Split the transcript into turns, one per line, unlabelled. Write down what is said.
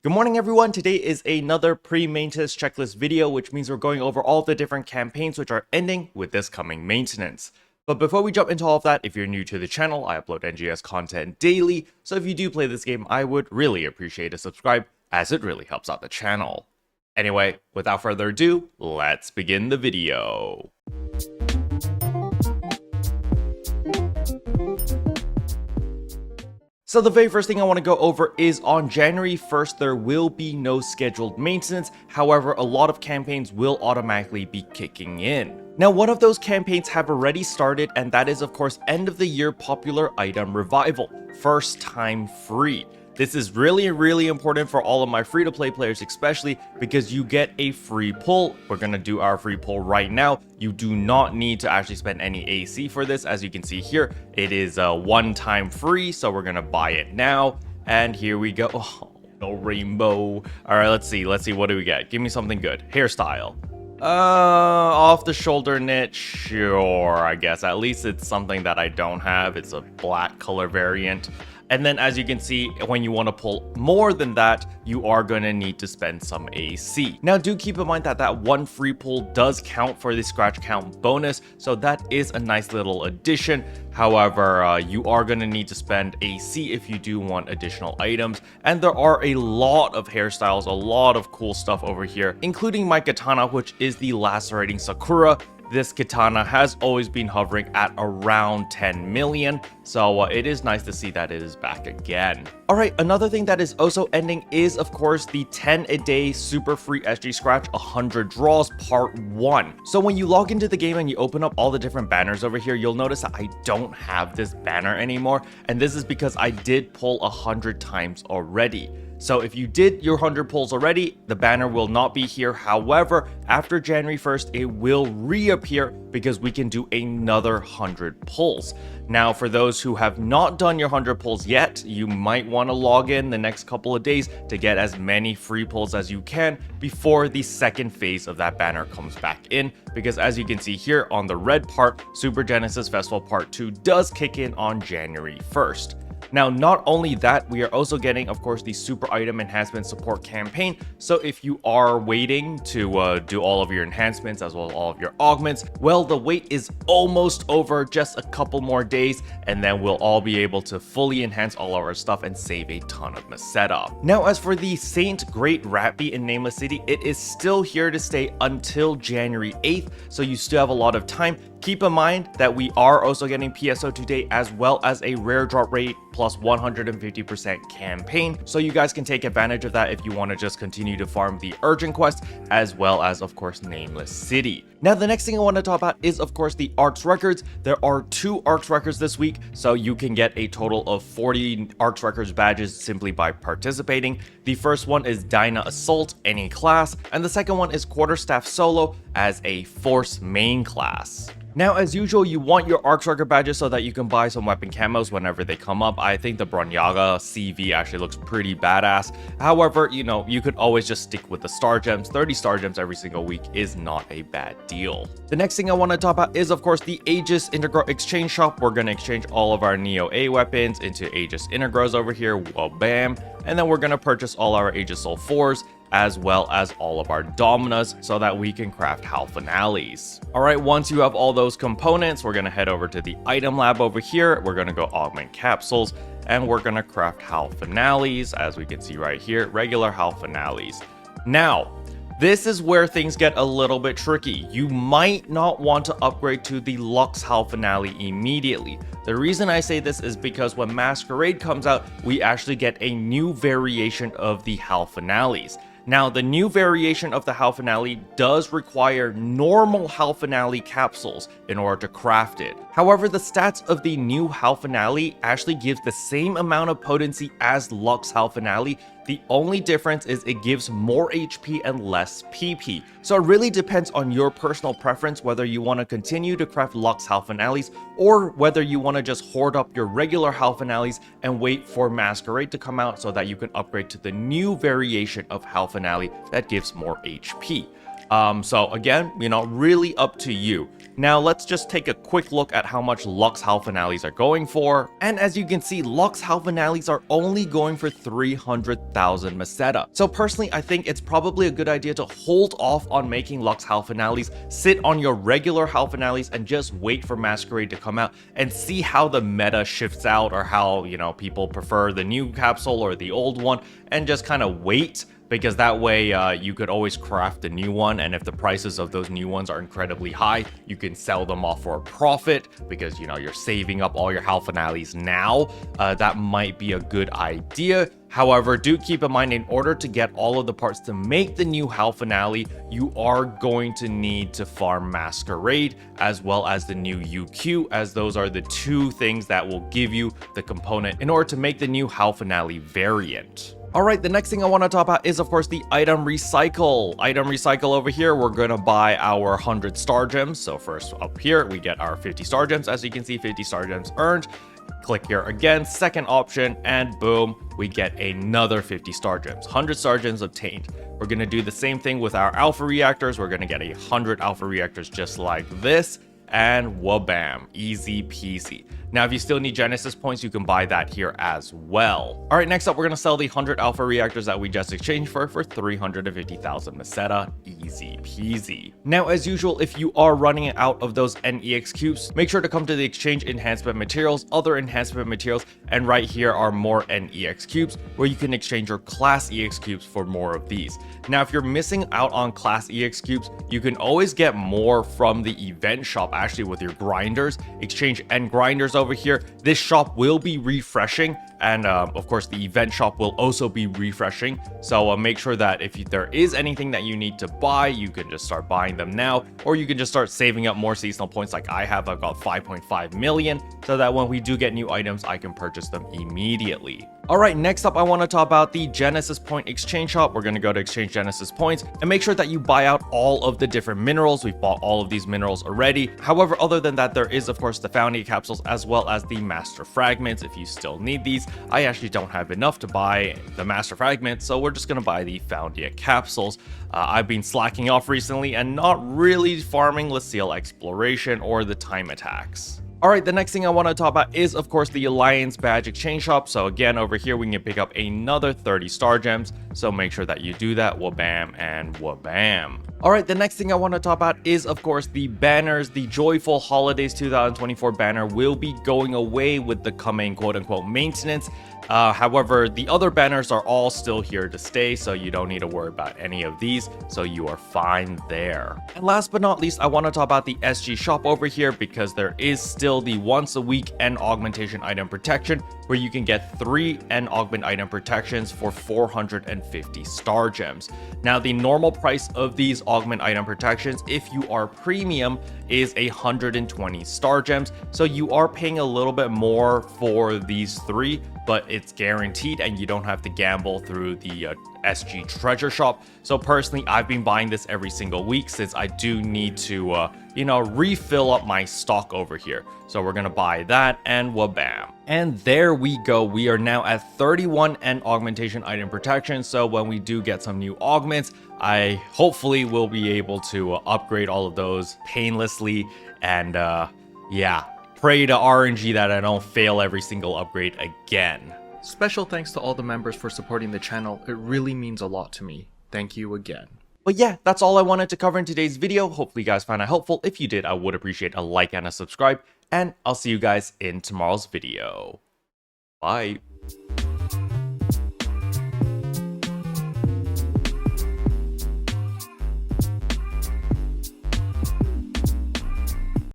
Good morning everyone, today is another pre-maintenance checklist video, which means we're going over all the different campaigns which are ending with this coming maintenance. But before we jump into all of that, if you're new to the channel, I upload NGS content daily, so if you do play this game, I would really appreciate a subscribe, as it really helps out the channel. Anyway, without further ado, let's begin the video. So the very first thing I want to go over is on January 1st, there will be no scheduled maintenance. However, a lot of campaigns will automatically be kicking in. Now, one of those campaigns have already started, and that is of course end of the year popular item revival, first time free. This is really important for all of my free-to-play players, especially because you get a free pull. We're gonna do our free pull right now. You do not need to actually spend any AC for this. As you can see here, it is a one-time free, so we're gonna buy it now. And here we go. Oh, no rainbow. All right, let's see. What do we get? Give me something good. Hairstyle. Off the shoulder knit, sure, I guess. At least it's something that I don't have. It's a black color variant. And then as you can see, when you want to pull more than that, you are going to need to spend some AC. Now do keep in mind that that one free pull does count for the scratch count bonus, so that is a nice little addition. However, you are going to need to spend AC if you do want additional items. And there are a lot of hairstyles, a lot of cool stuff over here, including my katana, which is the lacerating Sakura. This katana has always been hovering at around 10 million, so it is nice to see that it is back again. Alright, another thing that is also ending is of course the 10 a day super free SG Scratch 100 draws part 1. So when you log into the game and you open up all the different banners over here, you'll notice that I don't have this banner anymore, and this is because I did pull 100 times already. So if you did your 100 pulls already, the banner will not be here. However, after January 1st, it will reappear because we can do another 100 pulls. Now, for those who have not done your 100 pulls yet, you might want to log in the next couple of days to get as many free pulls as you can before the second phase of that banner comes back in. Because as you can see here on the red part, Super Genesis Festival Part 2 does kick in on January 1st. Now, not only that, we are also getting, of course, the Super Item Enhancement Support campaign. So if you are waiting to do all of your enhancements as well as all of your augments, well, the wait is almost over, just a couple more days, and then we'll all be able to fully enhance all of our stuff and save a ton of Meseta. Now, as for the Saint Great Ratby in Nameless City, it is still here to stay until January 8th, so you still have a lot of time. Keep in mind that we are also getting PSO2 Day as well as a rare drop rate plus 150% campaign, so you guys can take advantage of that if you want to just continue to farm the urgent quest as well as of course Nameless City. Now the next thing I want to talk about is of course the ARKS Records. There are 2 ARKS Records this week, so you can get a total of 40 ARKS Records badges simply by participating. The first one is Dyna Assault, any class, and the second one is Quarterstaff Solo as a Force main class. Now, as usual, you want your ARKS Record badges so that you can buy some weapon camos whenever they come up. I think the Bronyaga CV actually looks pretty badass. However, you know, you could always just stick with the Star Gems. 30 Star Gems every single week is not a bad deal. The next thing I want to talk about is, of course, the Aegis Integra Exchange Shop. We're going to exchange all of our Neo A weapons into Aegis Integras over here. Well, bam. And then we're going to purchase all our Aegis Soul 4s, as well as all of our Dominas, so that we can craft Halphinales. Alright, once you have all those components, we're gonna head over to the item lab over here. We're gonna go augment capsules, and we're gonna craft Halphinales, as we can see right here, regular Halphinales. Now, this is where things get a little bit tricky. You might not want to upgrade to the Lux Halphinale immediately. The reason I say this is because when Masquerade comes out, we actually get a new variation of the Halphinales. Now, the new variation of the Halphinale does require normal Halphinale capsules in order to craft it. However, the stats of the new Halphinale actually gives the same amount of potency as Lux Halphinale. The only difference is it gives more HP and less PP. So it really depends on your personal preference whether you want to continue to craft Lux Halphinales or whether you want to just hoard up your regular Halphinales and wait for Masquerade to come out so that you can upgrade to the new variation of Halphinale that gives more HP. So again, you know, really up to you. Now let's just take a quick look at how much Lux Halphinales are going for, and as you can see, Lux Halphinales are only going for 300,000 Meseta. So personally, I think it's probably a good idea to hold off on making Lux Halphinales, sit on your regular Halphinales and just wait for Masquerade to come out and see how the meta shifts out, or how, you know, people prefer the new capsule or the old one, and just kind of wait, because that way you could always craft a new one, and if the prices of those new ones are incredibly high, you can sell them off for a profit, because, you know, you're saving up all your Halphinales now. That might be a good idea. However, do keep in mind, in order to get all of the parts to make the new Halphinale, you are going to need to farm Masquerade as well as the new UQ, as those are the two things that will give you the component in order to make the new Halphinale variant. Alright, the next thing I want to talk about is, of course, the item recycle. Item recycle over here, we're going to buy our 100 star gems. So first up here, we get our 50 star gems. As you can see, 50 star gems earned. Click here again, second option, and boom, we get another 50 star gems. 100 star gems obtained. We're going to do the same thing with our alpha reactors. We're going to get 100 alpha reactors just like this. And wabam, easy peasy. Now, if you still need Genesis points, you can buy that here as well. All right, next up, we're going to sell the 100 alpha reactors that we just exchanged for 350,000 Meseta. Easy peasy. Now, as usual, if you are running out of those NEX cubes, make sure to come to the exchange enhancement materials, other enhancement materials, and right here are more NEX cubes where you can exchange your class EX cubes for more of these. Now, if you're missing out on class EX cubes, you can always get more from the event shop, actually, with your grinders. Exchange and grinders over here. This shop will be refreshing, and of course the event shop will also be refreshing, so make sure that if there is anything that you need to buy, you can just start buying them now, or you can just start saving up more seasonal points like I have. I've got 5.5 million, so that when we do get new items, I can purchase them immediately. Alright, next up I want to talk about the Genesis Point Exchange Shop. We're going to go to exchange Genesis Points and make sure that you buy out all of the different minerals. We've bought all of these minerals already. However, other than that, there is of course the Founding capsules as well as the Master Fragments if you still need these. I actually don't have enough to buy the Master Fragments, so we're just going to buy the Founding capsules. I've been slacking off recently and not really farming Leceal Exploration or the Time Attacks. Alright, the next thing I want to talk about is, of course, the Alliance Badge Exchange Shop. So again, over here, we can pick up another 30 star gems. So make sure that you do that. Wabam and wabam. Alright, the next thing I want to talk about is, of course, the banners. The Joyful Holidays 2024 banner will be going away with the coming quote-unquote maintenance. However, the other banners are all still here to stay, so you don't need to worry about any of these, so you are fine there. And last but not least, I want to talk about the SG shop over here, because there is still the once a week End Augmentation item protection, where you can get 3 End Augment item protections for 450 star gems. Now, the normal price of these augment item protections, if you are premium, is 120 star gems, so you are paying a little bit more for these 3, but it's guaranteed and you don't have to gamble through the SG treasure shop. So personally, I've been buying this every single week since I do need to refill up my stock over here. So we're gonna buy that, and wabam. And there we go. We are now at 31 End Augmentation item protection. So when we do get some new augments, I hopefully will be able to upgrade all of those painlessly. And yeah, pray to RNG that I don't fail every single upgrade again.
Special thanks to all the members for supporting the channel. It really means a lot to me. Thank you again.
But yeah, that's all I wanted to cover in today's video. Hopefully you guys found it helpful. If you did, I would appreciate a like and a subscribe. And I'll see you guys in tomorrow's video. Bye.